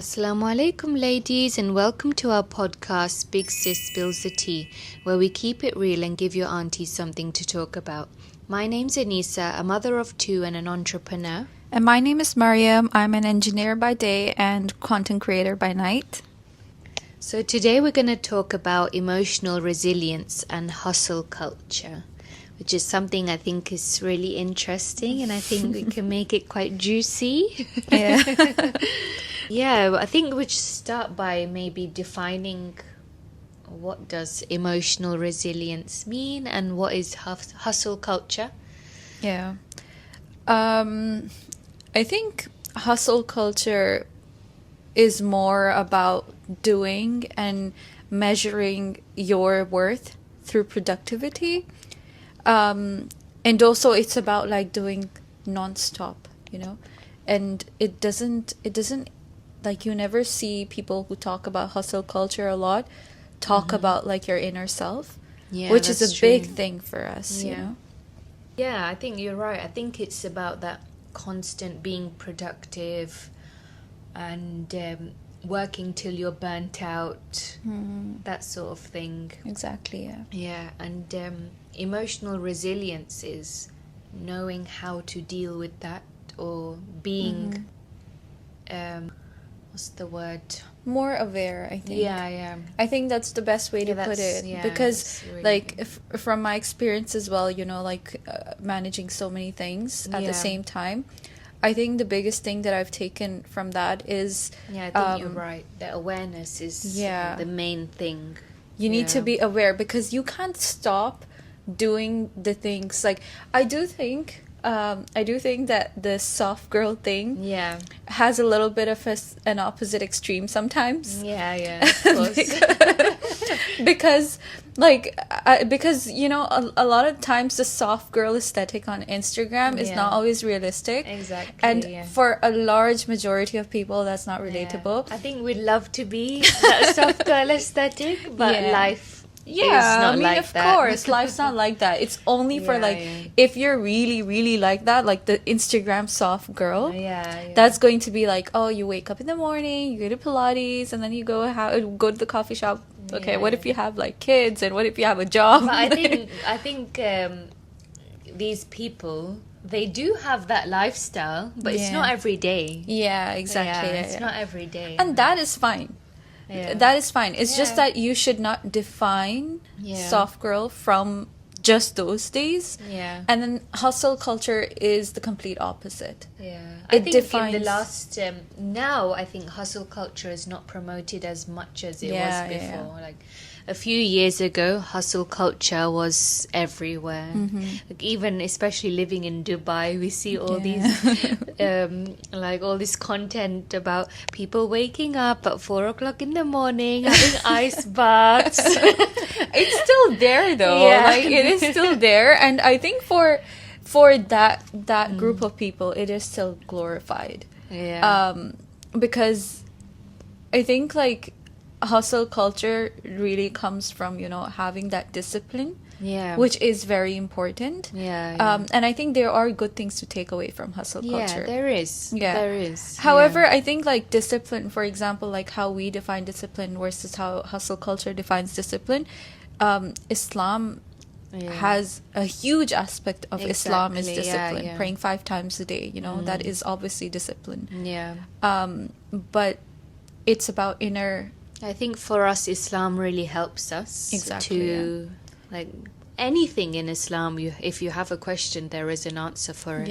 Assalamu alaikum, ladies, and welcome to our podcast, Big Sis Spills the Tea, where we keep it real and give your aunties something to talk about. My name's Anisa, a mother of two and an entrepreneur. And my name is Mariam. I'm an engineer by day and content creator by night. So today we're going to talk about emotional resilience and hustle culture, which is something I think is really interesting, and I think we can make it quite juicy. Yeah. Yeah, I think we should start by maybe defining what does emotional resilience mean and what is hustle culture. Yeah. I think hustle culture is more about doing and measuring your worth through productivity. And also it's about like doing non-stop, and it doesn't like you never see people who talk about hustle culture a lot talk about like your inner self, which is a big thing for us. Yeah, I think you're right. I think it's about that constant being productive and working till you're burnt out, that sort of thing. Exactly. Yeah, and emotional resilience is knowing how to deal with that, or being what's the word? More aware, I think. Yeah. I think that's the best way to put it, because really like from my experience as well, managing so many things at the same time, I think the biggest thing that I've taken from that is I think you're right. The awareness is the main thing. You need to be aware, because you can't stop doing the things. Like I do think that the soft girl thing has a little bit of an opposite extreme sometimes. Yeah, of course. because a lot of times the soft girl aesthetic on Instagram is not always realistic. Exactly. And for a large majority of people, that's not relatable. I think we'd love to be that soft girl aesthetic, but life. Of course, life's not like that. It's only for if you're really, really like that, like the Instagram soft girl. That's going to be like, oh, you wake up in the morning, you go to Pilates, and then you go to the coffee shop. Okay, what if you have like kids, and what if you have a job? But I think these people, they do have that lifestyle, but it's not every day. Yeah, exactly. It's not every day, and that is fine. That is fine. It's just that you should not define soft girl from just those days. And then hustle culture is the complete opposite. I think defines... in the last now I think hustle culture is not promoted as much as it was before. Like a few years ago, hustle culture was everywhere. Like even especially living in Dubai, we see all these all this content about people waking up at 4:00 in the morning, having ice baths. It's still there though. Like it is still there, and I think for that group of people, it is still glorified. Because I think like hustle culture really comes from having that discipline, which is very important. And I think there are good things to take away from hustle culture. There is. However, I think like discipline, for example, like how we define discipline versus how hustle culture defines discipline, Islam has a huge aspect of Islam is discipline. Praying 5 times a day, that is obviously discipline. But it's about inner. I think for us, Islam really helps us to like anything in Islam. If you have a question, there is an answer for it.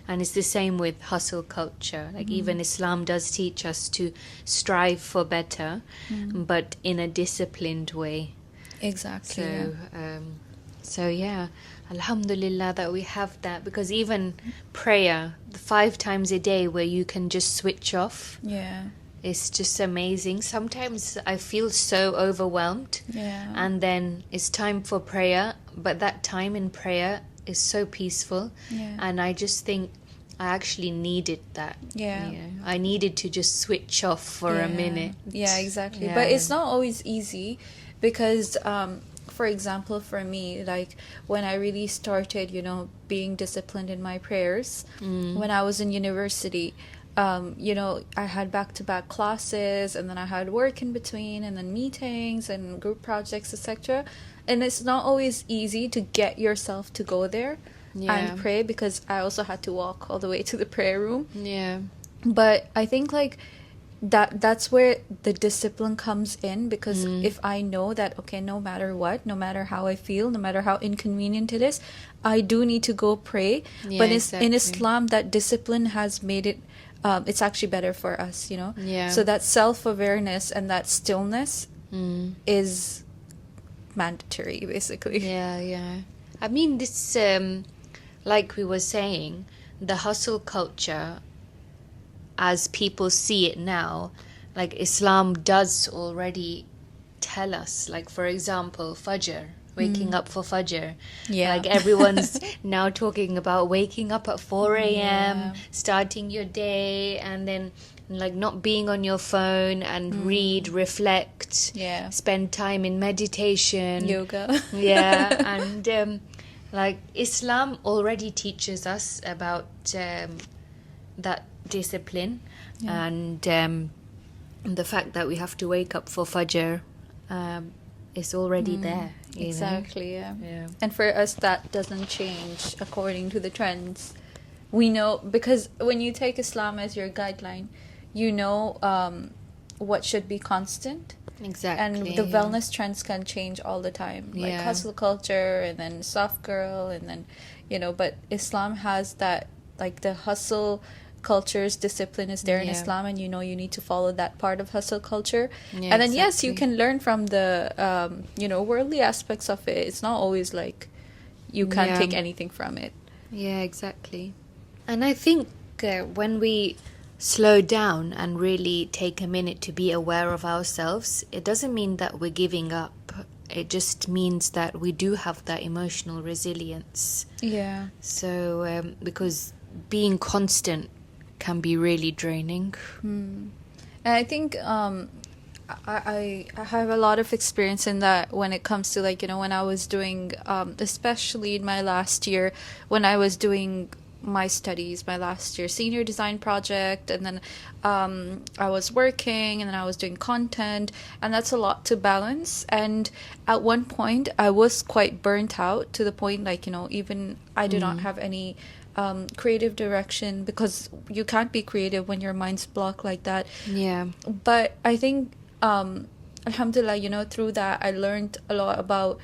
And it's the same with hustle culture. Like even Islam does teach us to strive for better, but in a disciplined way. Exactly. So Alhamdulillah that we have that, because even prayer 5 times a day where you can just switch off. It's just amazing. Sometimes I feel so overwhelmed. And then it's time for prayer, but that time in prayer is so peaceful. And I just think I actually needed that. I needed to just switch off for a minute. Exactly. But it's not always easy, because for example, for me, like when I really started, being disciplined in my prayers, when I was in university, I had back-to-back classes, and then I had work in between, and then meetings and group projects, etc. And it's not always easy to get yourself to go there and pray, because I also had to walk all the way to the prayer room. Yeah. But I think like that's where the discipline comes in, because if I know that, okay, no matter what, no matter how I feel, no matter how inconvenient it is, I do need to go pray. But in Islam, that discipline has made it, it's actually better for us, so that self-awareness and that stillness is mandatory, basically. I mean, this like we were saying, the hustle culture, as people see it now, like Islam does already tell us, like, for example, Fajr, waking up for Fajr. Like, everyone's now talking about waking up at 4 a.m., starting your day, and then like not being on your phone, and read, reflect, spend time in meditation, yoga. And like Islam already teaches us about that discipline, and the fact that we have to wake up for Fajr is already there. Exactly. And for us, that doesn't change according to the trends. We know, because when you take Islam as your guideline, what should be constant. Exactly. And the wellness trends can change all the time, like hustle culture, and then soft girl, and then but Islam has that, like, the hustle culture's discipline is there in Islam, and you need to follow that part of hustle culture. And then yes, you can learn from the worldly aspects of it. It's not always like you can't take anything from it. Exactly. And I think when we slow down and really take a minute to be aware of ourselves, it doesn't mean that we're giving up. It just means that we do have that emotional resilience. So because being constant can be really draining. And I think I have a lot of experience in that when it comes to, like, when I was doing, especially in my last year, when I was doing my studies, my last year senior design project, and then I was working, and then I was doing content, and that's a lot to balance. And at one point I was quite burnt out, to the point, like, even I do not have any creative direction, because you can't be creative when your mind's blocked like that. But I think alhamdulillah, through that I learned a lot about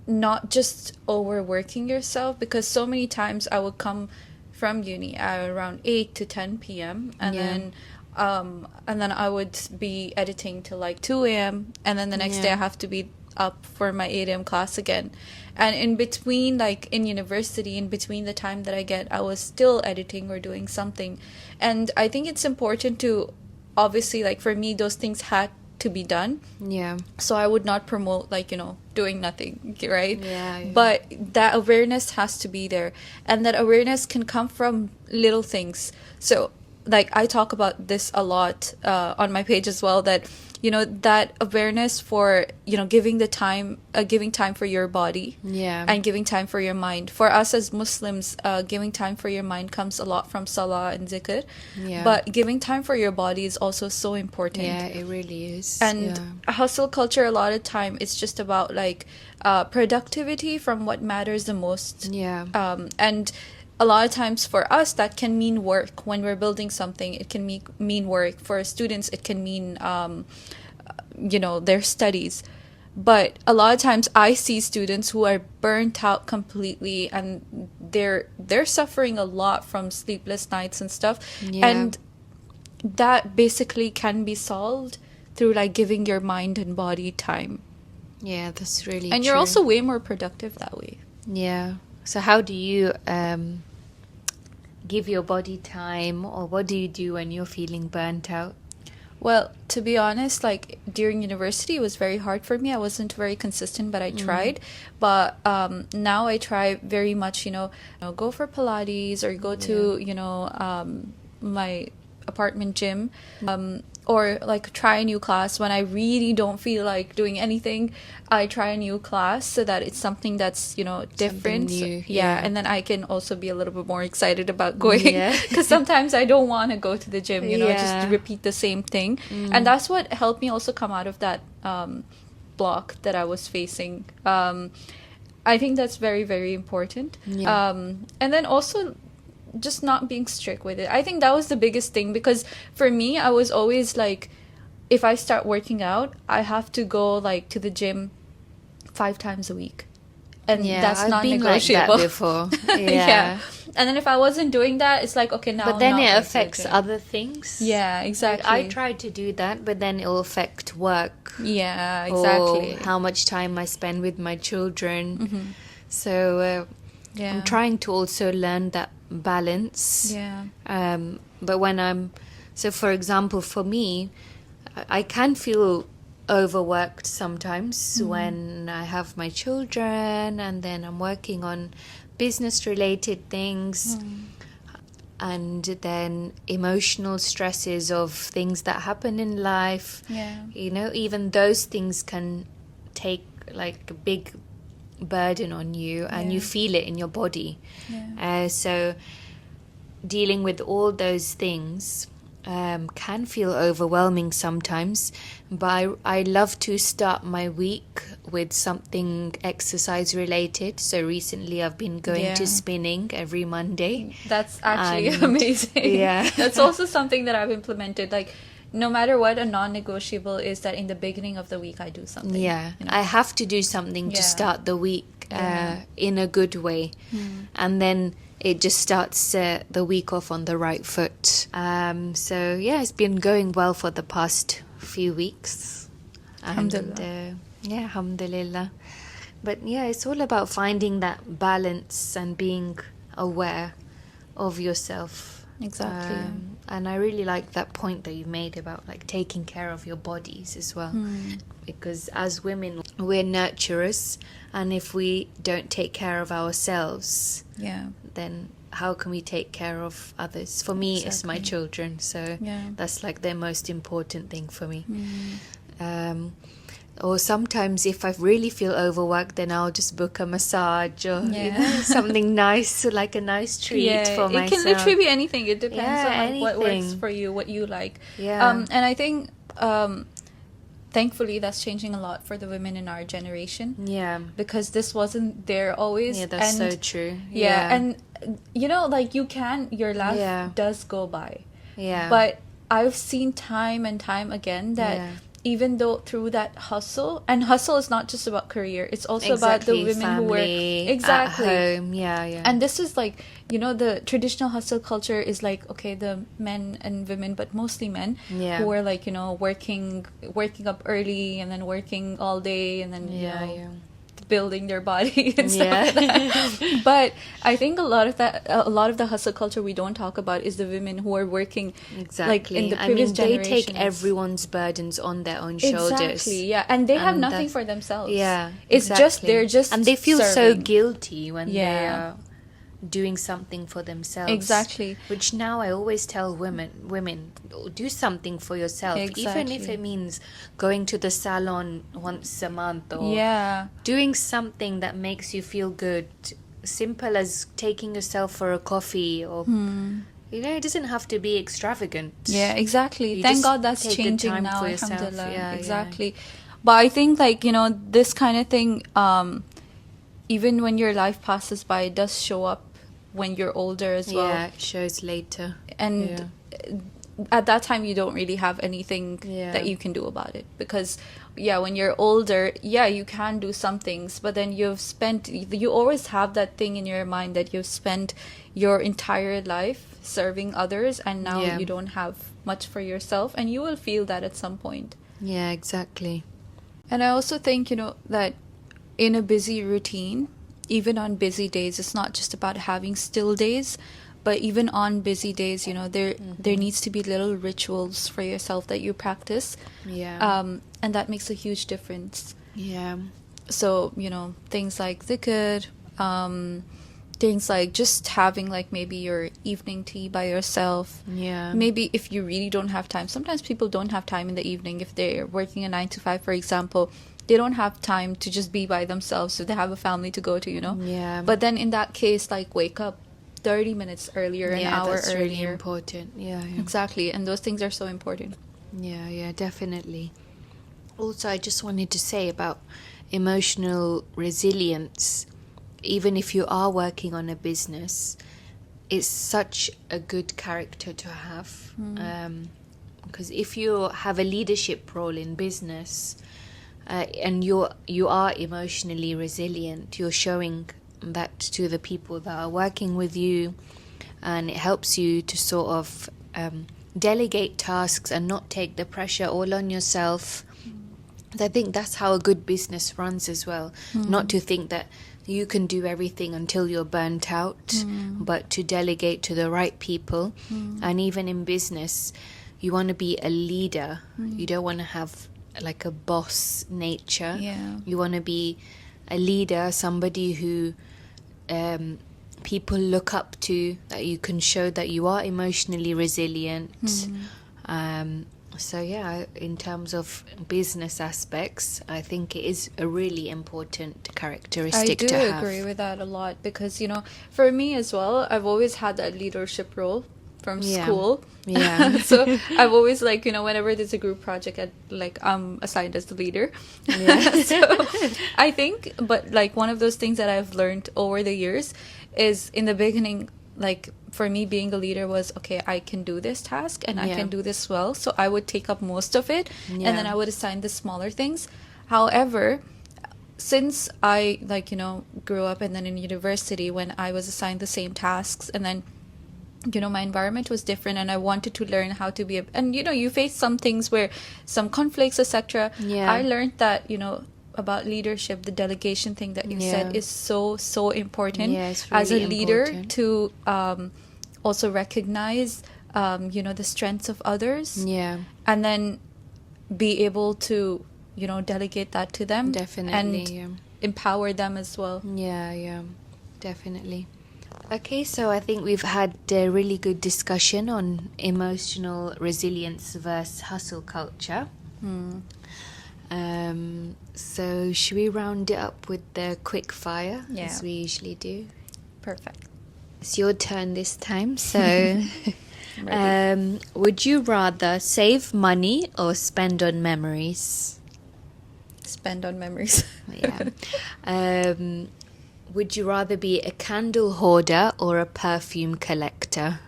not just overworking yourself, because so many times I would come from uni at around 8 to 10 p.m. and then I would be editing till like 2 a.m. and then the next day I have to be up for my 8 a.m. class again. And in between, like in university, in between the time that I was still editing or doing something. And I think it's important to, obviously, like for me, those things had to be done. So I would not promote, like, doing nothing, right? But that awareness has to be there, and that awareness can come from little things. So, like, I talk about this a lot on my page as well, that that awareness for giving time for your body, and giving time for your mind. For us as Muslims, giving time for your mind comes a lot from salah and zikr, but giving time for your body is also so important. It really is. And hustle culture, a lot of time, it's just about like productivity from what matters the most. And a lot of times for us that can mean work. When we're building something, it can mean work. For students, it can mean their studies. But a lot of times I see students who are burnt out completely, and they're suffering a lot from sleepless nights and stuff. And that basically can be solved through like giving your mind and body time. That's really and true. You're also way more productive that way. So how do you give your body time, or what do you do when you're feeling burnt out? Well, to be honest, like during university, it was very hard for me. I wasn't very consistent, but I tried. But now I try very much, go for Pilates, or go to, my apartment gym, or like try a new class when I really don't feel like doing anything. I try a new class so that it's something that's, you know, different. New, yeah, and then I can also be a little bit more excited about going, because sometimes I don't want to go to the gym, you know, just repeat the same thing. And that's what helped me also come out of that block that I was facing. I think that's very, very important. And then also just not being strict with it. I think that was the biggest thing, because for me, I was always like, if I start working out, I have to go like to the gym 5 times a week, and that's not negotiable. I've been like that before. Yeah. And then if I wasn't doing that, it's like, okay, now. But then it affects other things. Yeah, exactly. Like, I try to do that, but then it'll affect work. Yeah, exactly. Or how much time I spend with my children. So I'm trying to also learn that balance. But when so for example, for me, I can feel overworked sometimes when I have my children, and then I'm working on business related things, and then emotional stresses of things that happen in life. You know, even those things can take like a big burden on you, and you feel it in your body. So dealing with all those things can feel overwhelming sometimes, but I love to start my week with something exercise related. So recently I've been going to spinning every Monday. That's actually amazing. That's also something that I've implemented. Like, no matter what, a non-negotiable is that in the beginning of the week I do something. You know? I have to do something to start the week in a good way. And then it just starts the week off on the right foot. So it's been going well for the past few weeks. Alhamdulillah. Alhamdulillah. But it's all about finding that balance and being aware of yourself. Exactly. And I really like that point that you made about like taking care of your bodies as well. Because as women, we're nurturers, and if we don't take care of ourselves, then how can we take care of others? For me, it's my children, so that's like the most important thing for me. Or sometimes if I really feel overworked, then I'll just book a massage or something nice, like a nice treat for myself. It can literally be anything. It depends on what works for you, what you like. And I think thankfully that's changing a lot for the women in our generation. Because this wasn't there always. That's so true. And you know, like your life does go by. But I've seen time and time again that even though through that hustle, and hustle is not just about career, it's also about the women family, who work at home. And this is like, you know, the traditional hustle culture is like, okay, the men and women, but mostly men who are like, you know, working up early and then working all day and then you know, building their body and stuff like that. But I think a lot of the hustle culture we don't talk about is the women who are working like in the previous generations. They take everyone's burdens on their own shoulders. And they have nothing for themselves. It's just they're just and they feel serving. so guilty when they are doing something for themselves. Which now I always tell women, do something for yourself, even if it means going to the salon once a month or doing something that makes you feel good, simple as taking yourself for a coffee or you know, it doesn't have to be extravagant. Thank God that's changing now. Alhamdulillah. But I think, like, you know, this kind of thing, even when your life passes by, it does show up when you're older as well. It shows later. And at that time, you don't really have anything that you can do about it. Because, when you're older, you can do some things. But then you always have that thing in your mind that you've spent your entire life serving others. And now you don't have much for yourself. And you will feel that at some point. Yeah, exactly. And I also think, you know, that in a busy routine, even on busy days, it's not just about having still days, but even on busy days, you know, there needs to be little rituals for yourself that you practice. And that makes a huge difference. So, you know, things like dhikr, things like just having like maybe your evening tea by yourself. Yeah. Maybe if you really don't have time. Sometimes people don't have time in the evening. If they're working a 9 to 5, for example, they don't have time to just be by themselves. So they have a family to go to, Yeah. But then in that case, like wake up 30 minutes earlier, an hour that's earlier. really important. Yeah. Exactly. And those things are so important. Yeah, definitely. Also, I just wanted to say about emotional resilience. Even if you are working on a business, it's such a good character to have. Because if you have a leadership role in business, and you are emotionally resilient, you're showing that to the people that are working with you, and it helps you to sort of delegate tasks and not take the pressure all on yourself. I think that's how a good business runs as well. Not to think that you can do everything until you're burnt out, but to delegate to the right people. And even in business, you want to be a leader. You don't want to have like a boss nature. You want to be a leader, somebody who people look up to, that you can show that you are emotionally resilient. So yeah, in terms of business aspects, I think it is a really important characteristic to have. I do agree with that a lot because, for me as well, I've always had that leadership role from school. Yeah. So I've always whenever there's a group project, I'm assigned as the leader. Yeah. So I think, but one of those things that I've learned over the years is in the beginning, for me being a leader was, okay, I can do this task and I can do this well. So I would take up most of it and then I would assign the smaller things. However, since I grew up and then in university when I was assigned the same tasks and then my environment was different and I wanted to learn how to be and you face some things where some conflicts, etc. I learned that about leadership, the delegation thing that you said is so important really as a leader important. to also recognize the strengths of others and then be able to delegate that to them and empower them as well. Definitely. Okay, so I think we've had a really good discussion on emotional resilience versus hustle culture. So should we round it up with the quick fire as we usually do? Perfect. It's your turn this time. So would you rather save money or spend on memories? Spend on memories. Would you rather be a candle hoarder or a perfume collector?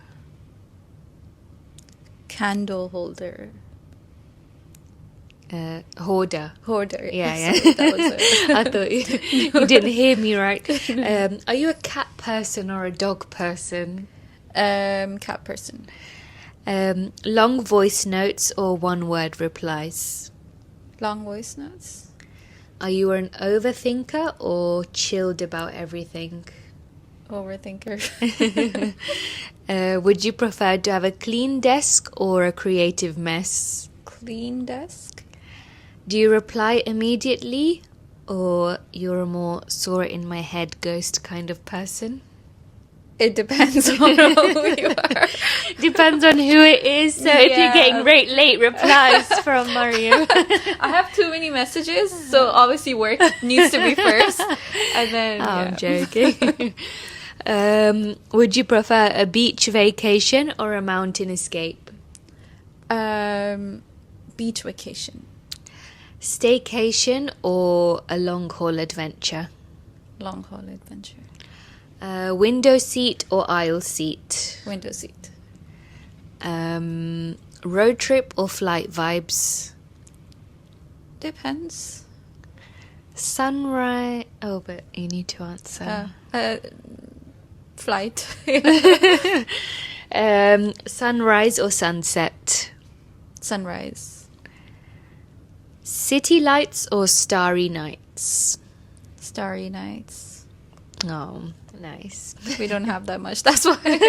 Candle holder. Hoarder. Yeah. Sorry, that was I thought you didn't hear me right. Are you a cat person or a dog person? Cat person. Long voice notes or one-word replies? Long voice notes. Are you an overthinker or chilled about everything? Overthinker. Would you prefer to have a clean desk or a creative mess? Clean desk. Do you reply immediately or you're a more saw it in my head ghost kind of person? It depends on who you are. Depends on who it is. So if you're getting late replies from Mariam. I have too many messages, so obviously work needs to be first. And then I'm joking. Would you prefer a beach vacation or a mountain escape? Beach vacation. Staycation or a long haul adventure? Long haul adventure. Window seat or aisle seat? Window seat. Road trip or flight vibes? Depends. Sunrise. Oh, but you need to answer. Flight. Sunrise or sunset? Sunrise. City lights or starry nights? Starry nights. Oh, nice. We don't have that much, that's why.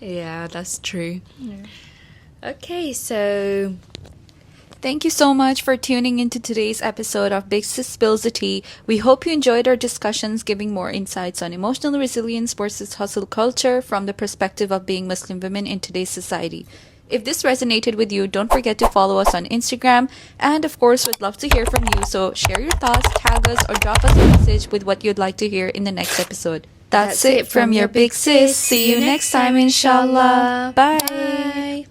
Yeah, that's true. Okay, so Thank you so much for tuning into today's episode of Big Sis Spills the Tea. We hope you enjoyed our discussions giving more insights on emotional resilience versus hustle culture from the perspective of being Muslim women in today's society. If this resonated with you, don't forget to follow us on Instagram. And of course, we'd love to hear from you. So share your thoughts, tag us, or drop us a message with what you'd like to hear in the next episode. That's it from your Big Sis. See you next time, inshallah. Bye.